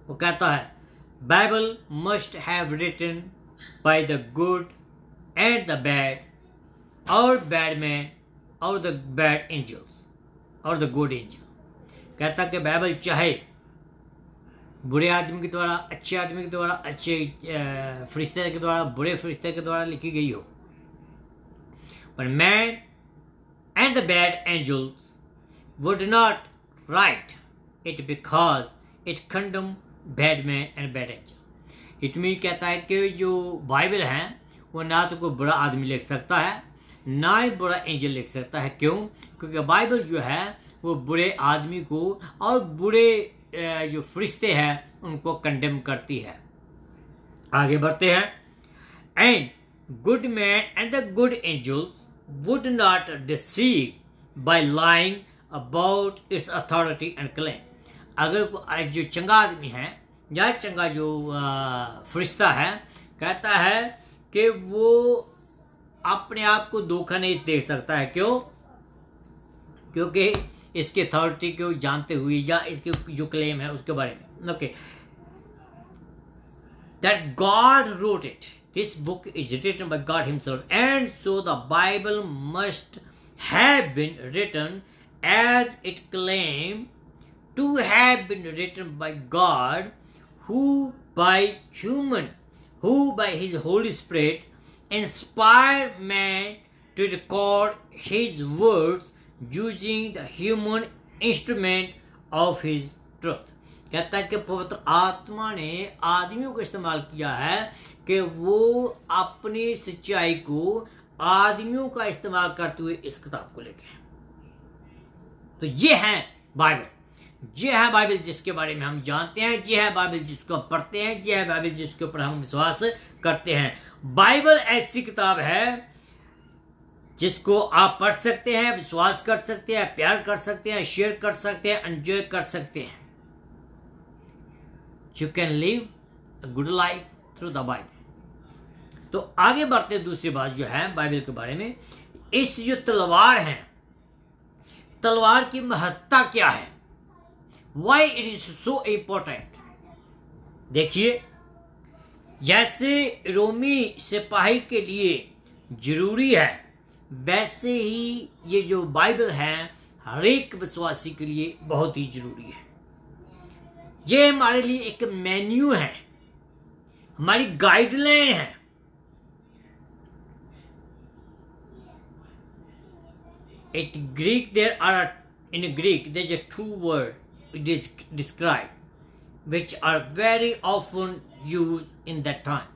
वो कहता है, Bible must have written by the good and the bad और बैड मैन और द बैड एंजल्स और द गुड एंजल। कहता कि बाइबल चाहे बुरे आदमी के द्वारा, अच्छे आदमी के द्वारा, अच्छे फरिश्ते के द्वारा, बुरे फरिश्ते के द्वारा लिखी गई हो, पर man and the bad angels would not write it because it condemned bad man and bad angel. इटमी कहता है कि जो बाइबल है वो ना तो कोई बुरा आदमी लिख सकता है ना ही बुरा एंजल लिख सकता है। क्यों? क्योंकि बाइबल जो है वो बुरे आदमी को और बुरे जो फरिश्ते हैं उनको कंडेम करती है। आगे बढ़ते हैं। And good man and the good angels would not deceive by lying about its authority and claim. अगर जो चंगा आदमी है या चंगा जो फरिश्ता है कहता है कि वो अपने आप को धोखा नहीं दे सकता है। क्यों? क्योंकि इसके अथॉरिटी को जानते हुए या इसके जो क्लेम है उसके बारे में। Okay, that God wrote it, this book is written by God himself and so the Bible must have been written as it claim to have been written by God who by his Holy Spirit inspired man to record his words using the human instrument of his truth। कहता है कि पवित्र आत्मा ने आदमियों को इस्तेमाल किया है कि वो अपनी सच्चाई को आदमियों का इस्तेमाल करते हुए इस किताब को लेके। तो ये है बाइबल, ये है बाइबल जिसके बारे में हम जानते हैं, ये है बाइबल जिसको हम पढ़ते हैं, ये है बाइबल जिसके ऊपर हम विश्वास करते हैं। बाइबल ऐसी किताब है जिसको आप पढ़ सकते हैं, विश्वास कर सकते हैं, प्यार कर सकते हैं, शेयर कर सकते हैं, एंजॉय कर सकते हैं। You can live a good life through the Bible. तो आगे बढ़ते दूसरी बात जो है बाइबल के बारे में, इस जो तलवार है, तलवार की महत्ता क्या है? Why it is so important? देखिए, जैसे रोमी सिपाही के लिए जरूरी है वैसे ही ये जो बाइबल है हर एक विश्वासी के लिए बहुत ही जरूरी है। ये हमारे लिए एक मेन्यू है, हमारी गाइडलाइन है। In Greek there is a two word it is described which are very often used in that time।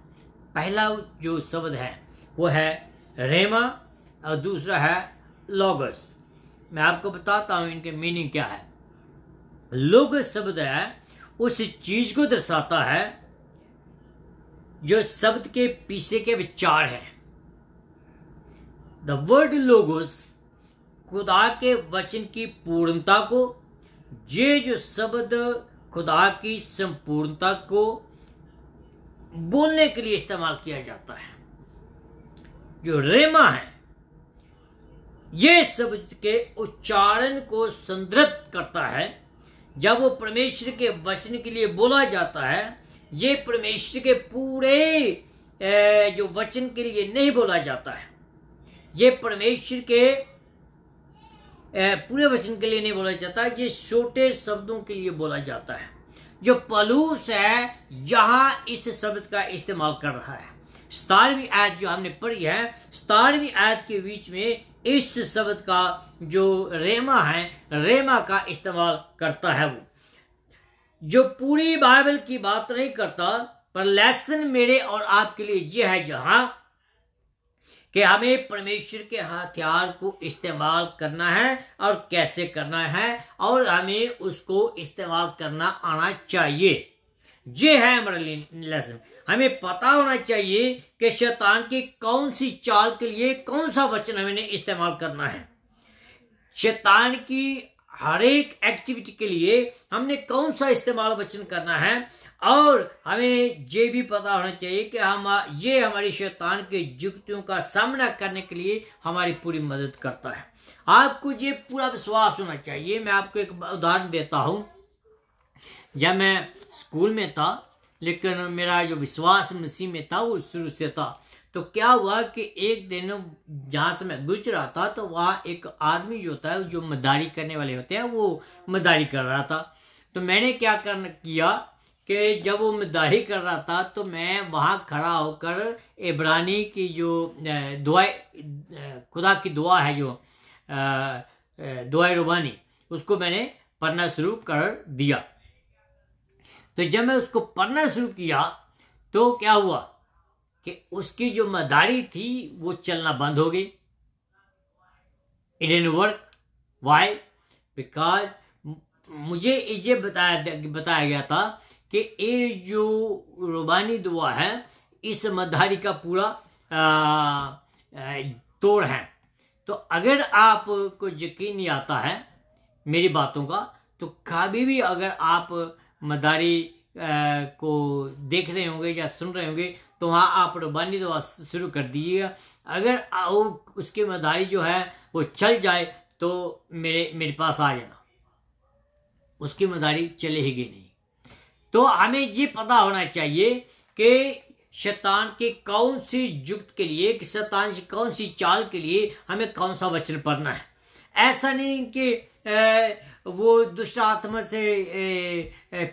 पहला जो शब्द है वो है रेमा और दूसरा है लोगस। मैं आपको बताता हूं इनके मीनिंग क्या है। लोगस शब्द है उस चीज को दर्शाता है जो शब्द के पीछे के विचार है। द वर्ड लोगोस खुदा के वचन की पूर्णता को, ये जो शब्द खुदा की संपूर्णता को बोलने के लिए इस्तेमाल किया जाता है। जो रेमा है ये शब्द के उच्चारण को संदर्भित करता है। जब वो परमेश्वर के वचन के लिए बोला जाता है, ये परमेश्वर के पूरे जो वचन के लिए नहीं बोला जाता है, ये परमेश्वर के पूरे वचन के लिए नहीं बोला जाता, ये छोटे शब्दों के लिए बोला जाता है। जो पौलुस है जहां इस शब्द का इस्तेमाल कर रहा है। 17वीं आयत जो हमने पढ़ी है, 17वीं आयत के बीच में इस शब्द का जो रेमा है, रेमा का इस्तेमाल करता है। वो जो पूरी बाइबल की बात नहीं करता, पर लेसन मेरे और आपके लिए ये है जहां कि हमें परमेश्वर के हथियार को इस्तेमाल करना है और कैसे करना है, और हमें उसको इस्तेमाल करना आना चाहिए। ये है हमारा लेसन। हमें पता होना चाहिए कि शैतान की कौन सी चाल के लिए कौन सा वचन हमें इस्तेमाल करना है। शैतान की हर एक एक्टिविटी के लिए हमने कौन सा इस्तेमाल वचन करना है, और हमें ये भी पता होना चाहिए कि ये हमारी शैतान के युक्तियों का सामना करने के लिए हमारी पूरी मदद करता है। आपको ये पूरा विश्वास होना चाहिए। मैं आपको एक उदाहरण देता हूं। जब मैं स्कूल में था, लेकिन मेरा जो विश्वास मसीह में था वो शुरू से था, तो क्या हुआ कि एक दिन जहां से मैं गुजर रहा था तो वहां एक आदमी जो होता है, जो मदारी करने वाले होते हैं, वो मदारी कर रहा था। तो मैंने क्या किया कि जब वो मदारी कर रहा था तो मैं वहां खड़ा होकर इब्रानी की जो दुआ, खुदा की दुआ है जो दुआए रुबानी, उसको मैंने पढ़ना शुरू कर दिया। तो जब मैं उसको पढ़ना शुरू किया तो क्या हुआ कि उसकी जो मदारी थी वो चलना बंद हो गई। It didn't work. Why? Because मुझे ये बताया गया था कि ये जो रुबानी दुआ है इस मदारी का पूरा तोड़ है। तो अगर आपको यकीन नहीं आता है मेरी बातों का, तो कभी भी अगर आप मदारी को देख रहे होंगे या सुन रहे होंगे तो वहाँ आप रुबानी दुआ शुरू कर दीजिएगा। अगर उसकी मदारी जो है वो चल जाए तो मेरे पास आ जाना, उसकी मदारी चलेगी नहीं। तो हमें ये पता होना चाहिए कि शैतान के कौन सी युक्त के लिए, कि शैतान की कौन सी चाल के लिए हमें कौन सा वचन पढ़ना है। ऐसा नहीं कि वो दुष्ट आत्मा से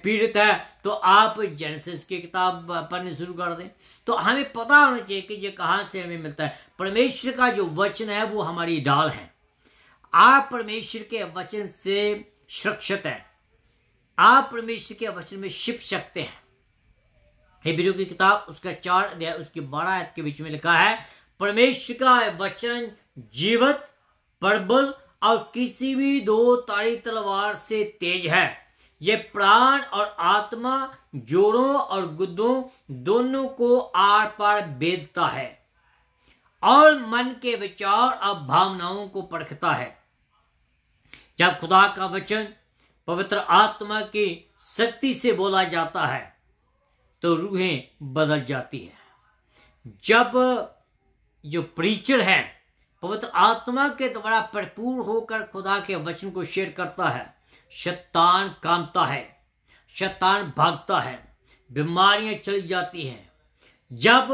पीड़ित है तो आप जेनेसिस की किताब पढ़नी शुरू कर दें। तो हमें पता होना चाहिए कि ये कहाँ से हमें मिलता है। परमेश्वर का जो वचन है वो हमारी ढाल है। आप परमेश्वर के वचन से सुरक्षित हैं, आप परमेश्वर के वचन में छिप सकते हैं। हिब्रू की किताब उसका 4 अध्याय उसकी 12 आयत के बीच में लिखा है, परमेश्वर का वचन जीवित, प्रबल और किसी भी 2 धारी तलवार से तेज है। यह प्राण और आत्मा, जोड़ों और गुद्दों दोनों को आर पार भेदता है और मन के विचार और भावनाओं को परखता है। जब खुदा का वचन पवित्र आत्मा की शक्ति से बोला जाता है तो रूहें बदल जाती है। जब जो प्रीचर है पवित्र आत्मा के द्वारा भरपूर होकर खुदा के वचन को शेयर करता है, शैतान कांपता है, शैतान भागता है, बीमारियां चली जाती हैं। जब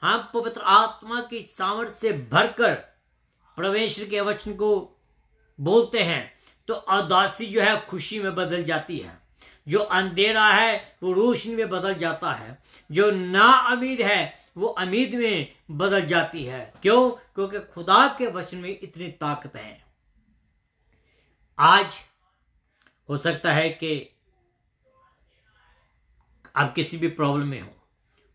हम पवित्र आत्मा की सामर्थ्य से भरकर परमेश्वर के वचन को बोलते हैं तो उदासी जो है खुशी में बदल जाती है, जो अंधेरा है वो रोशनी में बदल जाता है, जो नाउम्मीद है वो उम्मीद में बदल जाती है। क्यों? क्योंकि खुदा के वचन में इतनी ताकत है। आज हो सकता है कि आप किसी भी प्रॉब्लम में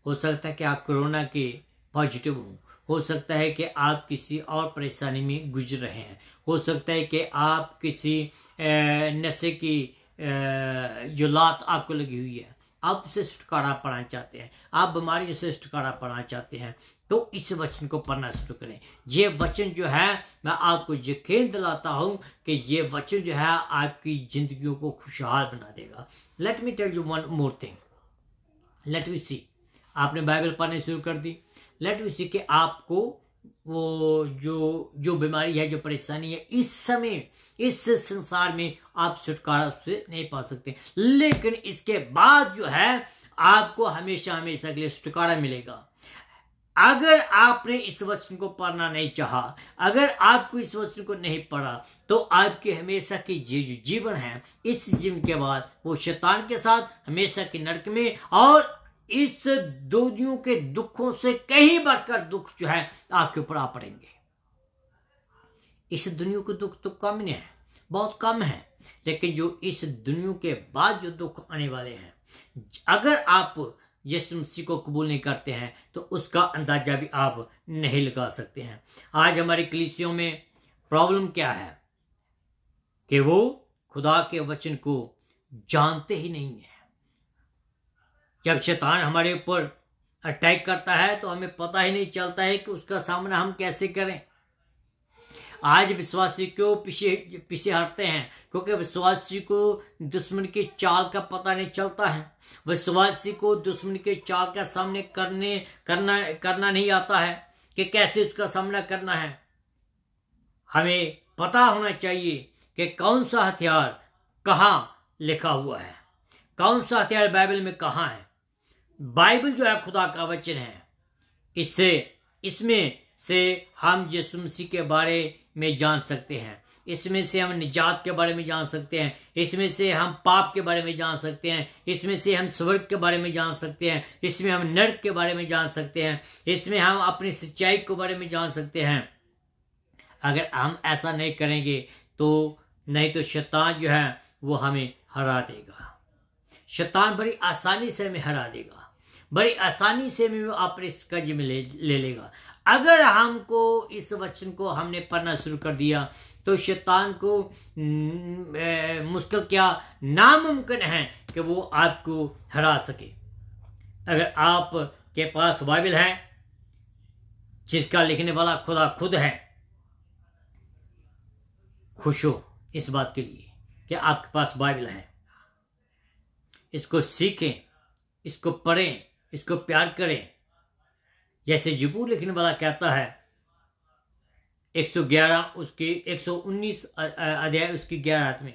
हो सकता है कि आप कोरोना के पॉजिटिव हो सकता है कि आप किसी और परेशानी में गुजर रहे हैं, हो सकता है कि आप किसी नशे की जो लात आपको लगी हुई है, आप उससे छुटकारा पाना चाहते हैं, आप बीमारियों से छुटकारा पाना चाहते हैं, तो इस वचन को पढ़ना शुरू करें। ये वचन जो है मैं आपको यकीन दिलाता हूं कि ये वचन जो है आपकी जिंदगियों को खुशहाल बना देगा। Let me tell you one more thing. Let we see, आपने बाइबल पढ़ने शुरू कर दी, लेट वी सी कि आपको वो जो बीमारी है, जो परेशानी है, इस समय इस संसार में आप छुटकारा उससे नहीं पा सकते, लेकिन इसके बाद जो है आपको हमेशा हमेशा के लिए छुटकारा मिलेगा। अगर आपने इस वचन को पढ़ना नहीं चाहा, अगर आपको इस वचन को नहीं पढ़ा, तो आपके हमेशा की जो जीवन है, इस जीवन के बाद वो शैतान के साथ हमेशा के नरक में, और इस दुनिया के दुखों से कहीं बढ़कर दुख जो है आपके ऊपर आ पड़ेंगे। इस दुनिया के दुख तो कम नहीं है, बहुत कम है, लेकिन जो इस दुनिया के बाद जो दुख आने वाले हैं, अगर आप यीशु मसीह को कबूल नहीं करते हैं तो उसका अंदाजा भी आप नहीं लगा सकते हैं। आज हमारी कलीसियों में प्रॉब्लम क्या है कि वो खुदा के वचन को जानते ही नहीं है। जब शैतान हमारे ऊपर अटैक करता है तो हमें पता ही नहीं चलता है कि उसका सामना हम कैसे करें। आज विश्वासी क्यों पीछे हटते हैं? क्योंकि विश्वासी को दुश्मन की चाल का पता नहीं चलता है, विश्वासी को दुश्मन के चाल का सामने करना नहीं आता है कि कैसे उसका सामना करना है। हमें पता होना चाहिए कि कौन सा हथियार कहाँ लिखा हुआ है, कौन सा हथियार बाइबल में कहाँ है। बाइबल जो है खुदा का वचन है, इसमें से हम यीशु मसीह के बारे में जान सकते हैं, इसमें से हम निजात के बारे में जान सकते हैं, इसमें से हम पाप के बारे में जान सकते हैं, इसमें से हम स्वर्ग के बारे में जान सकते हैं, इसमें हम नरक के बारे में जान सकते हैं, इसमें हम अपनी सच्चाई के बारे में जान सकते हैं। अगर हम ऐसा नहीं करेंगे तो नहीं तो शैतान जो है वो हमें हरा देगा। शैतान बड़ी आसानी से हमें हरा देगा, बड़ी आसानी से हमें वो अपने कब्जे में ले लेगा। अगर हमको इस वचन को हमने पढ़ना शुरू कर दिया तो शैतान को मुश्किल क्या नामुमकिन है कि वो आपको हरा सके। अगर आप के पास बाइबल है जिसका लिखने वाला खुदा खुद है, खुश हो इस बात के लिए कि आपके पास बाइबल है। इसको सीखें, इसको पढ़ें, इसको प्यार करें। जैसे जबूर लिखने वाला कहता है 111 उसकी 119 अध्याय उसकी 11 आयत में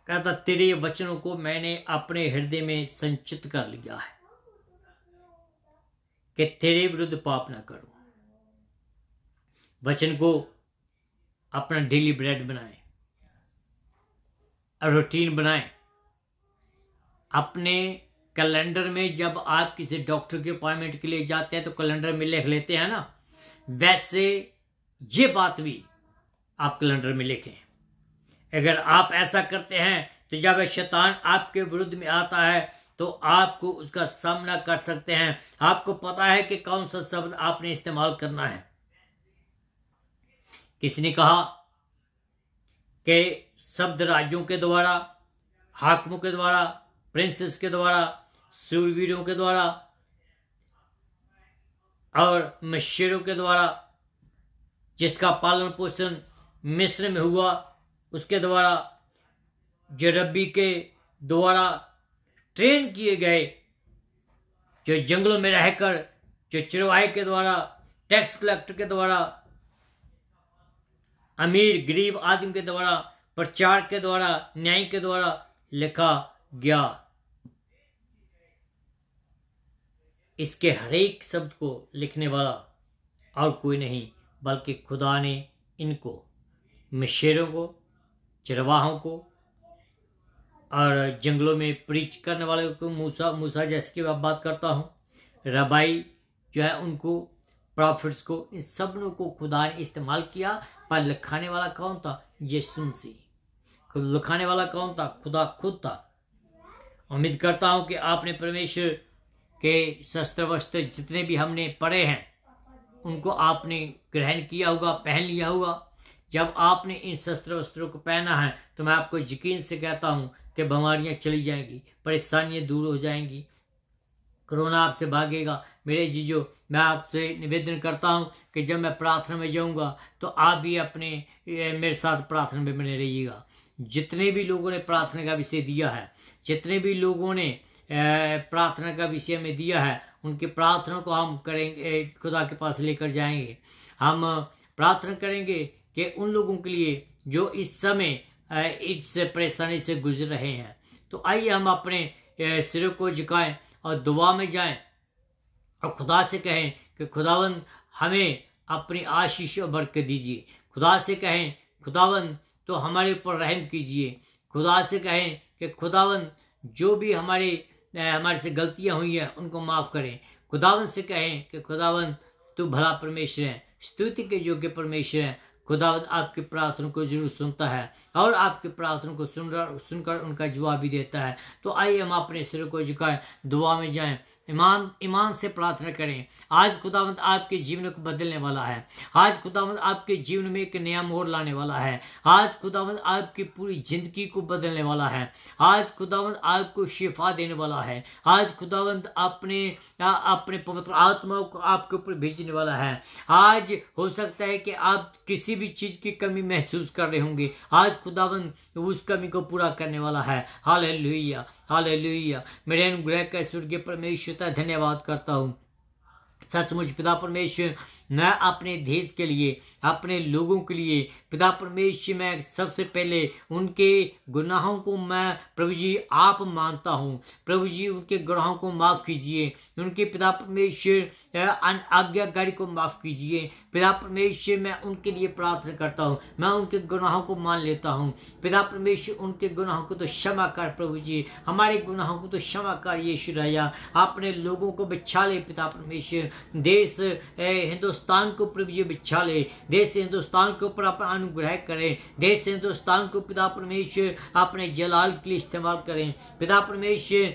कहता, तेरे वचनों को मैंने अपने हृदय में संचित कर लिया है कि तेरे विरुद्ध पाप ना करूं। वचन को अपना डेली ब्रेड बनाएं, रूटीन बनाएं। अपने कैलेंडर में जब आप किसी डॉक्टर के अपॉइंटमेंट के लिए जाते हैं तो कैलेंडर में लिख लेते हैं ना, वैसे ये बात भी आप कैलेंडर में लिखें। अगर आप ऐसा करते हैं तो जब शैतान आपके विरुद्ध में आता है तो आपको उसका सामना कर सकते हैं। आपको पता है कि कौन सा शब्द आपने इस्तेमाल करना है। किसी ने कहा कि शब्द राज्यों के द्वारा, हाकिमों के द्वारा, प्रिंसेस के द्वारा, सूरवीरों के द्वारा और मशेरों के द्वारा, जिसका पालन पोषण मिस्र में हुआ उसके द्वारा, जो रब्बी के द्वारा ट्रेन किए गए, जो जंगलों में रहकर, जो चरवाहे के द्वारा, टैक्स कलेक्टर के द्वारा, अमीर गरीब आदमी के द्वारा, प्रचार के द्वारा, न्याय के द्वारा लिखा गया। इसके हरेक शब्द को लिखने वाला और कोई नहीं बल्कि खुदा ने इनको, मशेरों को, चरवाहों को और जंगलों में प्रीच करने वाले को, मूसा जैसे की बात करता हूँ, रबाई जो है उनको, प्रॉफिट्स को, इन सब को खुदा ने इस्तेमाल किया। पर लिखाने वाला कौन था? यीशु मसीह। लिखाने वाला कौन था? खुदा खुद था। उम्मीद करता हूँ कि आपने परमेश्वर के शस्त्र वस्त्र जितने भी हमने पढ़े हैं उनको आपने ग्रहण किया होगा, पहन लिया होगा। जब आपने इन शस्त्र वस्त्रों को पहना है तो मैं आपको यकीन से कहता हूं कि बीमारियां चली जाएंगी, परेशानियां दूर हो जाएंगी, कोरोना आपसे भागेगा। मेरे जीजो, मैं आपसे निवेदन करता हूं कि जब मैं प्रार्थना में जाऊंगा तो आप भी अपने मेरे साथ प्रार्थना में बने रहिएगा। जितने भी लोगों ने प्रार्थना का विषय दिया है, जितने भी लोगों ने प्रार्थना का विषय में दिया है, उनकी प्रार्थना को हम करेंगे, खुदा के पास लेकर जाएंगे। हम प्रार्थना करेंगे कि उन लोगों के लिए जो इस समय इस परेशानी से गुजर रहे हैं। तो आइए हम अपने सिरों को झुकाएं और दुआ में जाएं और खुदा से कहें कि खुदावंद हमें अपनी आशीष और बरकत दीजिए। खुदा से कहें खुदावंद तो हमारे ऊपर रहम कीजिए। खुदा से कहें कि खुदावंद जो भी हमारे से गलतियां हुई हैं उनको माफ करें। खुदावंद से कहें कि खुदावंद तू भला परमेश्वर है, स्तुति के योग्य परमेश्वर है। खुदावंद आपकी प्रार्थना को जरूर सुनता है और आपकी प्रार्थना को सुनकर उनका जवाब भी देता है। तो आइए हम अपने सिर को झुकाएं, दुआ में जाएं, ईमान से प्रार्थना करें। आज खुदावंद आपके जीवन को बदलने वाला है। आज खुदावंद आपके जीवन में एक नया मोड़ लाने वाला है। आज खुदावंद आपकी पूरी जिंदगी को बदलने वाला है। आज खुदावंद आपको शिफा देने वाला है। आज खुदावंद अपने पवित्र आत्मा को आपके ऊपर भेजने वाला है। आज हो सकता है कि आप किसी भी चीज की कमी महसूस कर रहे होंगे, आज खुदावंद उस कमी को पूरा करने वाला है। Hallelujah, hallelujah. मेरे अनुग्रह का स्वर्गीय परमेश्वर का धन्यवाद करता हूँ। सचमुच पिता परमेश्वर, मैं अपने देश के लिए, अपने लोगों के लिए पिता परमेश्वर, मैं सबसे पहले उनके गुनाहों को मैं प्रभु जी आप मानता हूँ। प्रभु जी उनके गुनाहों को माफ कीजिए। उनके पिता परमेश्वर आज्ञाकारी को माफ कीजिए। पिता परमेश्वर, मैं उनके लिए प्रार्थना करता हूँ। मैं उनके गुनाहों को मान लेता हूँ। पिता परमेश्वर, उनके गुनाहों को तो क्षमा कर प्रभु जी, हमारे गुनाहों को तो क्षमा कर यीशु राजा। अपने लोगों को बचा ले पिता परमेश्वर। देश हिंदुस्तान हिंदुस्तान को प्रभु जी बिछा ले, देश हिंदुस्तान के ऊपर अपना अनुग्रह करें, देश हिंदुस्तान को पिता परमेश्वर अपने जलाल के लिए इस्तेमाल करें। पिता परमेश्वर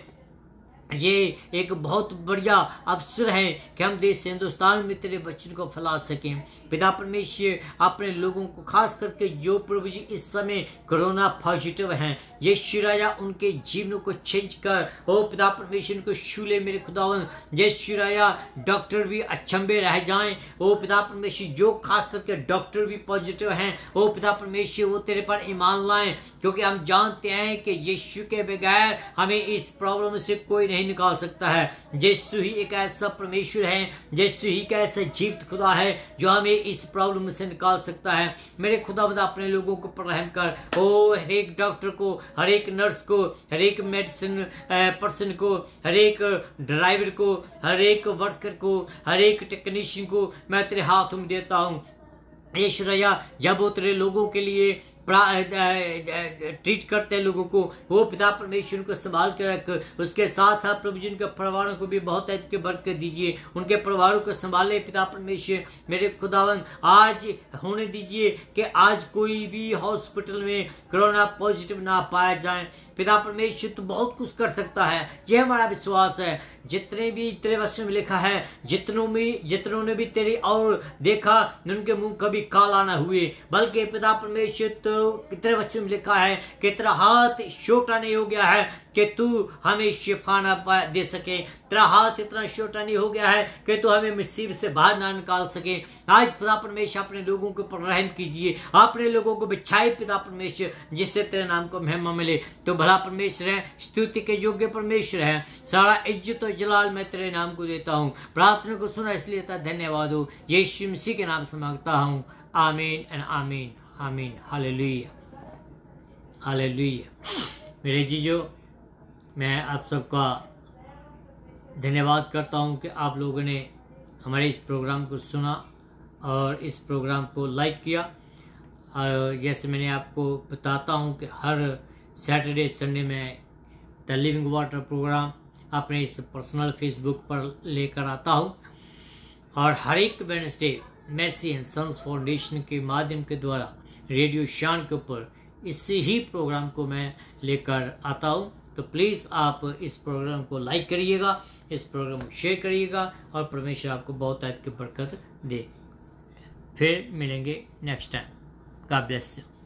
ये एक बहुत बढ़िया अवसर है कि हम देश हिंदुस्तान में तेरे वचन को फैला सकें। पिता परमेश्वर अपने लोगों को खास करके जो प्रभु जी इस समय कोरोना पॉजिटिव हैं, यीशु राजा उनके जीवनों को चेंज कर, ओ पिता परमेश्वर को छू ले मेरे खुदावन। यीशु राजा डॉक्टर भी अचंभे रह जाएं, ओ पिता परमेश्वर जो खास करके डॉक्टर भी पॉजिटिव हैं, ओ पिता परमेश्वर वो तेरे पर ईमान लाएं, क्योंकि हम जानते हैं कि यीशु के बगैर हमें इस प्रॉब्लम से कोई नहीं निकाल सकता है। यीशु ही एक ऐसा परमेश्वर है, यीशु ही एक ऐसा जीवित खुदा है जो हमें इस प्रॉब्लम से निकाल सकता है। मेरे खुदावंद अपने लोगों को पर रहम कर, ओ हर एक डॉक्टर को, हर एक नर्स को, हर एक मेडिसिन पर्सन को, हर एक ड्राइवर को, हर एक वर्कर को, हर एक टेक्नीशियन को मैं तेरे हाथों में देता हूँ। यीशु राजा जब वो तेरे लोगों के लिए ट्रीट करते हैं लोगों को, वो पिता परमेश्वर को संभाल के रख। उसके साथ साथ प्रभु जी उनके परिवारों को भी बहुत अधिक बरकत दीजिए, उनके परिवारों को संभाले पिता परमेश्वर। मेरे खुदावन आज होने दीजिए कि आज कोई भी हॉस्पिटल में कोरोना पॉजिटिव ना पाया जाए। पिता परमेश्वर तो बहुत कुछ कर सकता है, यह हमारा विश्वास है। जितने भी तेरे वचन में लिखा है, जितनों ने भी तेरी और देखा उनके मुंह कभी काला ना हुए, बल्कि पिता परमेश्वर तो तेरे वचन में लिखा है कि तेरा हाथ छोटा नहीं हो गया है कि तू हमें शिफा ना दे सके, तेरा हाथ इतना छोटा नहीं हो गया है कि तू हमें मुसीबत से बाहर ना निकाल सके। आज पिता परमेश्वर अपने लोगों के ऊपर रहम कीजिए, अपने लोगों को बिछाए पिता परमेश्वर, जिससे तेरे नाम को महिमा मिले। तो भला परमेश्वर है, स्तुति के योग्य परमेश्वर है, सारा इज्जत और जलाल मैं तेरे नाम को देता हूँ। प्रार्थना को सुना इसलिए धन्यवाद हो, यीशु मसीह के नाम से मांगता हूँ, आमीन एंड आमीन आमीन। Hallelujah hallelujah. मेरे जीजो, मैं आप सबका धन्यवाद करता हूं कि आप लोगों ने हमारे इस प्रोग्राम को सुना और इस प्रोग्राम को लाइक किया। और जैसे मैंने आपको बताता हूं कि हर सैटरडे संडे में द लिविंग वाटर प्रोग्राम अपने इस पर्सनल फेसबुक पर लेकर आता हूं, और हर एक Wednesday Macy and sons foundation के माध्यम के द्वारा रेडियो शान के ऊपर इसी ही प्रोग्राम को मैं लेकर आता हूं। तो प्लीज़ आप इस प्रोग्राम को लाइक करिएगा, इस प्रोग्राम को शेयर करिएगा, और परमेश्वर आपको बहुत अधिक बरकत दे। फिर मिलेंगे next time. God bless you.